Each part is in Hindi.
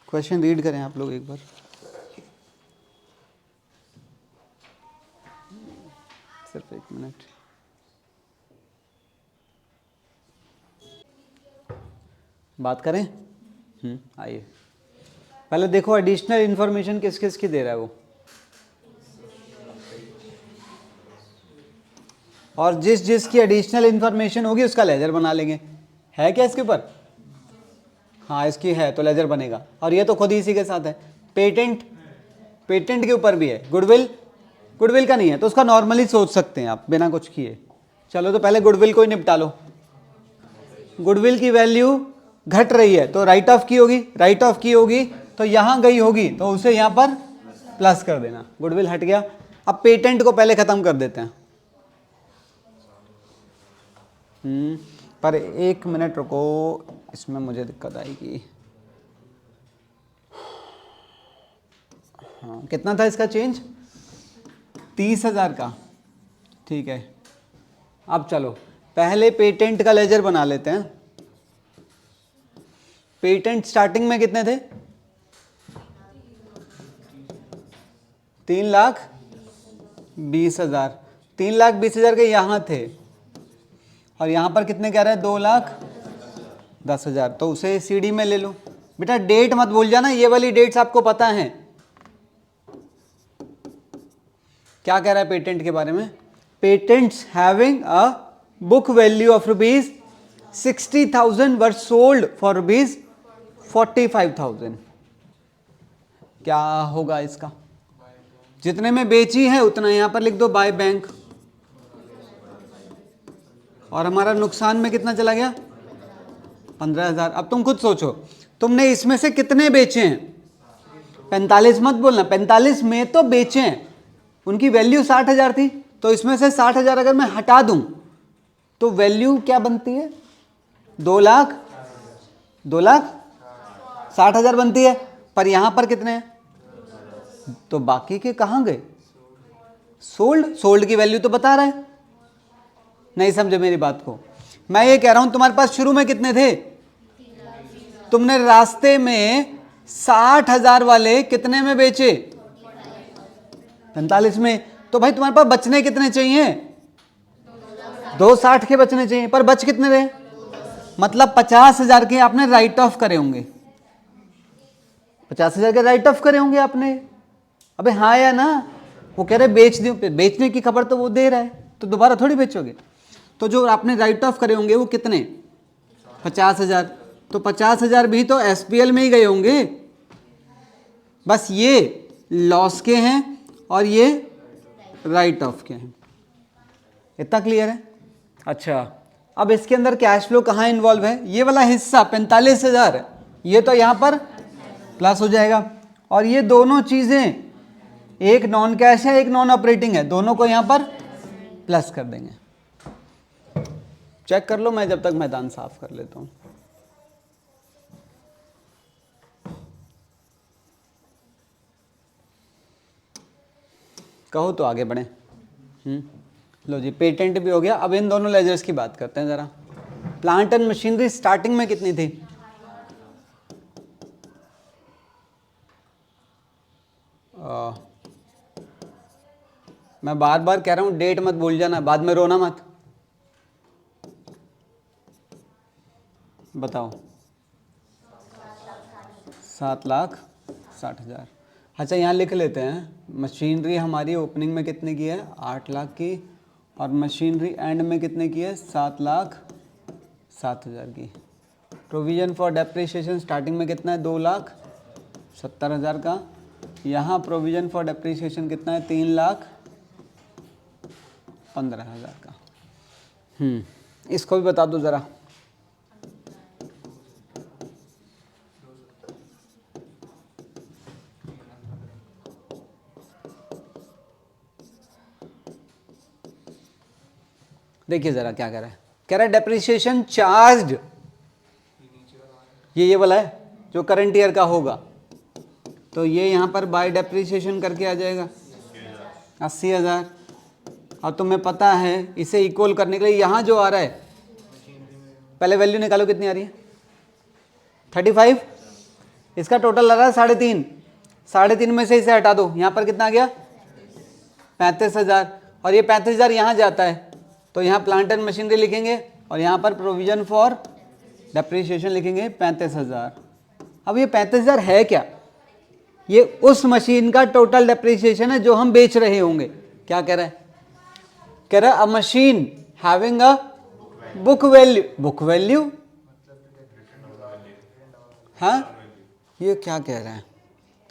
क्वेश्चन रीड करें आप लोग एक बार। सिर्फ 1 मिनट। बात करें। आइए पहले देखो एडिशनल इंफॉर्मेशन किस किस की दे रहा है वो, और जिस जिस की एडिशनल इंफॉर्मेशन होगी उसका लेजर बना लेंगे। है क्या इसके ऊपर? हाँ इसकी है तो लेजर बनेगा। और ये तो खुद ही इसी के साथ है। पेटेंट, पेटेंट के ऊपर भी है। गुडविल, गुडविल का नहीं है तो उसका नॉर्मली सोच सकते हैं आप बिना कुछ किए। चलो तो पहले गुडविल को ही निपटा लो। गुडविल की वैल्यू घट रही है तो राइट ऑफ की होगी, राइट ऑफ की होगी तो यहां गई होगी तो उसे यहां पर प्लस कर देना। गुडविल हट गया। अब पेटेंट को पहले खत्म कर देते हैं। पर 1 मिनट रुको, इसमें मुझे दिक्कत आएगी। हाँ कितना था इसका चेंज? 30,000 का। ठीक है अब चलो पहले पेटेंट का लेजर बना लेते हैं। पेटेंट स्टार्टिंग में कितने थे? 3,20,000। 3,20,000 के यहां थे और यहां पर कितने कह रहे हैं? 2,10,000। तो उसे सीडी में ले लो। बेटा डेट मत भूल जाना, ये वाली डेट्स आपको पता है। क्या कह रहा है पेटेंट के बारे में? Patents having a book value of ₹60,000 were sold for ₹45,000। क्या होगा इसका? जितने में बेची है उतना यहां पर लिख दो बाय बैंक। और हमारा नुकसान में कितना चला गया? 15,000। अब तुम खुद सोचो तुमने इसमें से कितने बेचे हैं? 45 मत बोलना, 45 में तो बेचे हैं। उनकी वैल्यू 60,000 थी तो इसमें से 60,000 अगर मैं हटा दूं तो वैल्यू क्या बनती है? 2,60,000 बनती है। पर यहां पर कितने हैं? तो बाकी के कहां गए? सोल्ड। सोल्ड की वैल्यू तो बता रहा है। नहीं समझे मेरी बात को? मैं ये कह रहा हूं तुम्हारे पास शुरू में कितने थे? तुमने रास्ते में 60,000 वाले कितने में बेचे? 45 में। तो भाई तुम्हारे पास बचने कितने चाहिए? 2,60 के बचने चाहिए। पर बच कितने रहे? मतलब 50,000 के आपने राइट ऑफ करे होंगे। 50,000 के राइट ऑफ करे होंगे आपने। अबे हाँ या ना? वो कह रहे बेच दो, बेचने की खबर तो वो दे रहा है तो दोबारा थोड़ी बेचोगे। तो जो आपने राइट ऑफ करे होंगे वो कितने? 50,000। तो 50,000 भी तो एसपीएल में ही गए होंगे। बस ये लॉस के हैं और ये राइट ऑफ के हैं। इतना क्लियर है? अच्छा अब इसके अंदर कैश फ्लो कहाँ इन्वॉल्व है? ये वाला हिस्सा 45,000 ये तो यहाँ पर प्लस हो जाएगा। और ये दोनों चीजें, एक नॉन कैश है एक नॉन ऑपरेटिंग है, दोनों को यहाँ पर प्लस कर देंगे। चेक कर लो, मैं जब तक मैदान साफ कर लेता हूँ। कहो तो आगे बढ़े। लो जी पेटेंट भी हो गया। अब इन दोनों लेजर्स की बात करते हैं जरा। प्लांट एंड मशीनरी स्टार्टिंग में कितनी थी? मैं बार बार कह रहा हूं डेट मत भूल जाना, बाद में रोना मत। बताओ। 7,60,000। अच्छा यहाँ लिख लेते हैं मशीनरी हमारी ओपनिंग में कितने की है? 8 लाख की। और मशीनरी एंड में कितने की है? 7,07,000 की। प्रोविजन फॉर डेप्रिसिएशन स्टार्टिंग में कितना है? 2,70,000 का। यहाँ प्रोविजन फॉर डेप्रिसिएशन कितना है? 3,15,000 का। इसको भी बता दो ज़रा। देखिए जरा क्या कह रहा है। कह रहा है डेप्रिसिएशन चार्ज्ड, ये वाला है जो करंट ईयर का होगा, तो ये यहाँ पर बाय डेप्रिसिएशन करके आ जाएगा 80,000। और तुम्हें पता है इसे इक्वल करने के लिए यहाँ जो आ रहा है, पहले वैल्यू निकालो कितनी आ रही है? 35। इसका टोटल लग रहा है 3.5, 3.5 में से इसे हटा दो, यहाँ पर कितना आ गया 35,000, और ये 35,000 यहाँ जाता है तो यहाँ प्लांट एंड मशीनरी लिखेंगे और यहाँ पर प्रोविजन फॉर डेप्रिसिएशन लिखेंगे 35,000। अब ये 35,000 है क्या? ये उस मशीन का टोटल डेप्रिसिएशन है जो हम बेच रहे होंगे। क्या कह रहा है? कह रहा है अ machine having a book value, book value, हाँ ये क्या कह रहा है?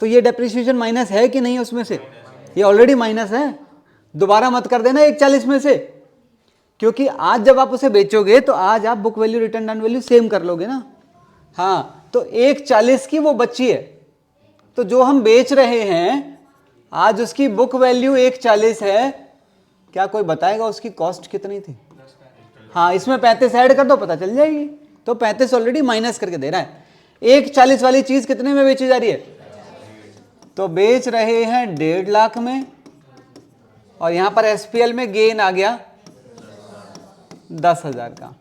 तो ये डेप्रिसिएशन माइनस है कि नहीं उसमें से? ये ऑलरेडी माइनस है, दोबारा मत कर देना 140 में से, क्योंकि आज जब आप उसे बेचोगे तो आज आप book value return down value same कर लोगे ना। हाँ, तो 140 की वो बची है, तो जो हम बेच रहे हैं आज उसकी बुक वैल्यू 140 है। क्या कोई बताएगा उसकी कॉस्ट कितनी थी? हाँ, इसमें 35 ऐड कर दो, पता चल जाएगी। तो 35 ऑलरेडी माइनस करके दे रहा है। 140 वाली चीज कितने में बेची जा रही है? तो बेच रहे हैं 1.5 लाख में, और यहां पर एसपीएल में गेन आ गया 10,000 का।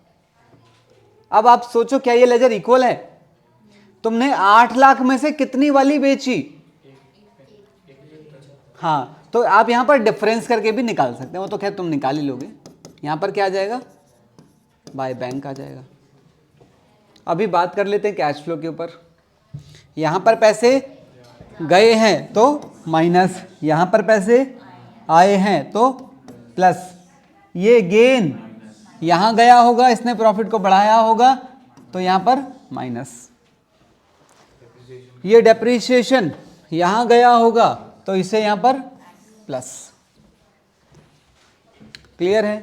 अब आप सोचो क्या ये लेजर इक्वल है? तुमने 8 लाख में से कितनी वाली बेची? हाँ, तो आप यहां पर डिफरेंस करके भी निकाल सकते हैं, वो तो खैर तुम निकाल ही लोगे। यहां पर क्या आ जाएगा? बाय बैंक आ जाएगा। अभी बात कर लेते हैं कैश फ्लो के ऊपर। यहां पर पैसे गए हैं तो माइनस, यहां पर पैसे आए हैं तो प्लस। ये गेन यहां गया होगा, इसने प्रॉफिट को बढ़ाया होगा, तो यहां पर माइनस। ये डेप्रिसिएशन यहां गया होगा तो इसे यहां पर प्लस। क्लियर है?